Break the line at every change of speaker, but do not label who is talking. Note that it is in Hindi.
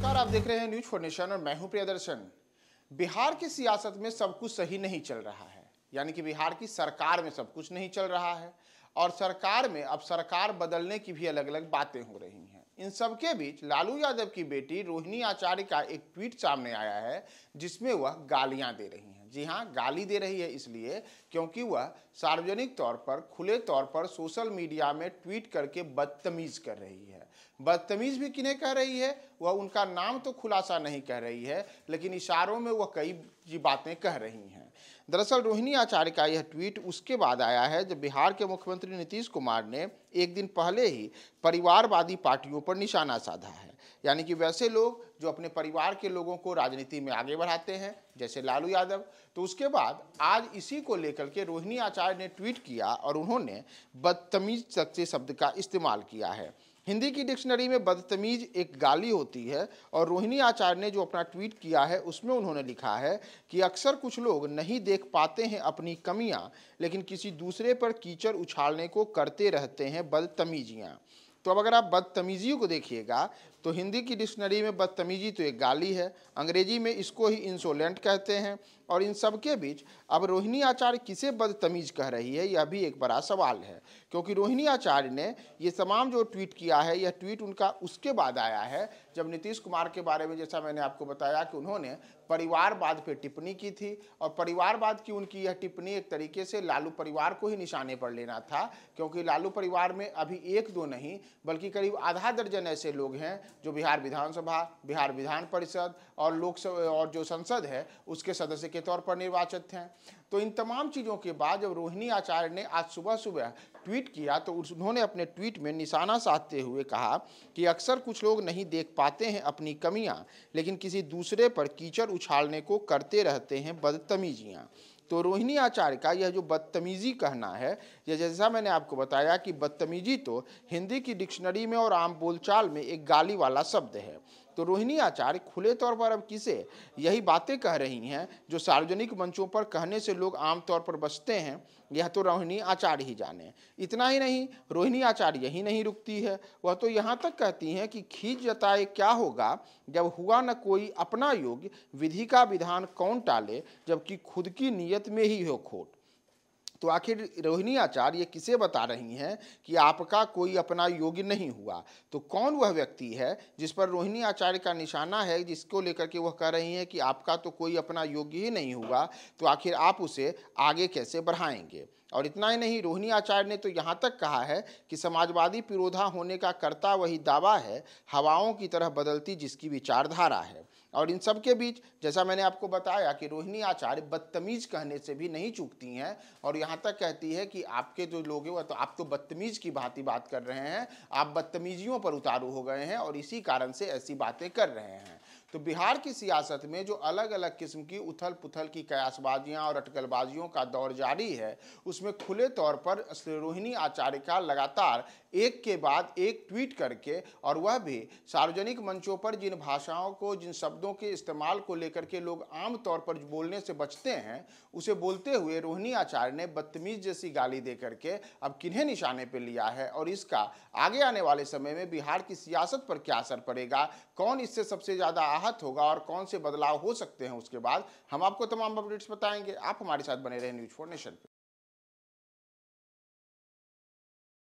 नमस्कार, आप देख रहे हैं न्यूज फॉर नेशन और मैं हूं प्रियदर्शन। बिहार की सियासत में सब कुछ सही नहीं चल रहा है, यानी कि बिहार की सरकार में सब कुछ नहीं चल रहा है और सरकार में अब सरकार बदलने की भी अलग अलग बातें हो रही हैं। इन सब के बीच लालू यादव की बेटी रोहिणी आचार्य का एक ट्वीट सामने आया है जिसमें वह गालियां दे रही हैं। जी हां, गाली दे रही है इसलिए क्योंकि वह सार्वजनिक तौर पर, खुले तौर पर सोशल मीडिया में ट्वीट करके बदतमीज कर रही है। बदतमीज भी किन्हें कह रही है, वह उनका नाम तो खुलासा नहीं कह रही है, लेकिन इशारों में वह कई बातें कह रही हैं। दरअसल रोहिणी आचार्य का यह ट्वीट उसके बाद आया है जब बिहार के मुख्यमंत्री नीतीश कुमार ने एक दिन पहले ही परिवारवादी पार्टियों पर निशाना साधा है, यानी कि वैसे लोग जो अपने परिवार के लोगों को राजनीति में आगे बढ़ाते हैं, जैसे लालू यादव। तो उसके बाद आज इसी को लेकर के रोहिणी आचार्य ने ट्वीट किया और उन्होंने बदतमीज से शब्द का इस्तेमाल किया है। हिंदी की डिक्शनरी में बदतमीज एक गाली होती है और रोहिणी आचार्य ने जो अपना ट्वीट किया है उसमें उन्होंने लिखा है कि अक्सर कुछ लोग नहीं देख पाते हैं अपनी कमियां, लेकिन किसी दूसरे पर कीचड़ उछालने को करते रहते हैं बदतमीजियां। तो अब अगर आप बदतमीजी को देखिएगा तो हिंदी की डिक्शनरी में बदतमीजी तो एक गाली है, अंग्रेजी में इसको ही इंसोलेंट कहते हैं। और इन सब के बीच अब रोहिणी आचार्य किसे बदतमीज कह रही है, यह भी एक बड़ा सवाल है, क्योंकि रोहिणी आचार्य ने ये तमाम जो ट्वीट किया है, यह ट्वीट उनका उसके बाद आया है जब नीतीश कुमार के बारे में, जैसा मैंने आपको बताया कि उन्होंने परिवारवाद पे टिप्पणी की थी और परिवारवाद की उनकी यह टिप्पणी एक तरीके से लालू परिवार को ही निशाने पर लेना था, क्योंकि लालू परिवार में अभी एक दो नहीं बल्कि करीब आधा दर्जन ऐसे लोग हैं जो बिहार विधानसभा, बिहार विधान परिषद और लोकसभा और जो संसद है उसके सदस्य के तौर पर निर्वाचित हैं। तो इन तमाम चीज़ों के बाद जब रोहिणी आचार्य ने आज सुबह सुबह ट्वीट किया तो उन्होंने अपने ट्वीट में निशाना साधते हुए कहा कि अक्सर कुछ लोग नहीं देख पाते हैं अपनी कमियां, लेकिन किसी दूसरे पर कीचड़ उछालने को करते रहते हैं बदतमीजियां। तो रोहिणी आचार्य का यह जो बदतमीजी कहना है, यह जैसा मैंने आपको बताया कि बदतमीजी तो हिंदी की डिक्शनरी में और आम बोलचाल में एक गाली वाला शब्द है। तो रोहिणी आचार्य खुले तौर पर अब किसे यही बातें कह रही हैं जो सार्वजनिक मंचों पर कहने से लोग आमतौर पर बचते हैं, यह तो रोहिणी आचार्य ही जाने। इतना ही नहीं, रोहिणी आचार्य यही नहीं रुकती है, वह तो यहाँ तक कहती हैं कि खींच जताए क्या होगा जब हुआ न कोई अपना योग्य, विधि का विधान कौन टाले, जबकि खुद की नीयत में ही हो खोट। तो आखिर रोहिणी आचार्य ये किसे बता रही हैं कि आपका कोई अपना योग्य नहीं हुआ? तो कौन वह व्यक्ति है जिस पर रोहिणी आचार्य का निशाना है, जिसको लेकर के वह कह रही हैं कि आपका तो कोई अपना योग्य ही नहीं हुआ, तो आखिर आप उसे आगे कैसे बढ़ाएंगे? और इतना ही नहीं, रोहिणी आचार्य ने तो यहाँ तक कहा है कि समाजवादी पिरोधा होने का करता वही दावा है, हवाओं की तरह बदलती जिसकी विचारधारा है। और इन सब के बीच जैसा मैंने आपको बताया कि रोहिणी आचार्य बदतमीज कहने से भी नहीं चूकती हैं और यहाँ तक कहती है कि आपके जो लोग हैं वह तो आप तो बदतमीज की भांति बात कर रहे हैं, आप बदतमीजियों पर उतारू हो गए हैं और इसी कारण से ऐसी बातें कर रहे हैं। तो बिहार की सियासत में जो अलग अलग किस्म की उथल पुथल की कयासबाजियां और अटकलबाजियों का दौर जारी है, उसमें खुले तौर पर रोहिणी आचार्य का लगातार एक के बाद एक ट्वीट करके, और वह भी सार्वजनिक मंचों पर जिन भाषाओं को, जिन शब्दों के इस्तेमाल को लेकर के लोग आम तौर पर बोलने से बचते हैं, उसे बोलते हुए रोहिणी आचार्य ने बदतमीज जैसी गाली दे करके अब किन्हें निशाने पर लिया है और इसका आगे आने वाले समय में बिहार की सियासत पर क्या असर पड़ेगा, कौन इससे सबसे ज़्यादा आहत होगा और कौन से बदलाव हो सकते हैं, उसके बाद हम आपको तमाम अपडेट्स बताएंगे। आप हमारे साथ बने रहे न्यूज फॉर नेशन पे।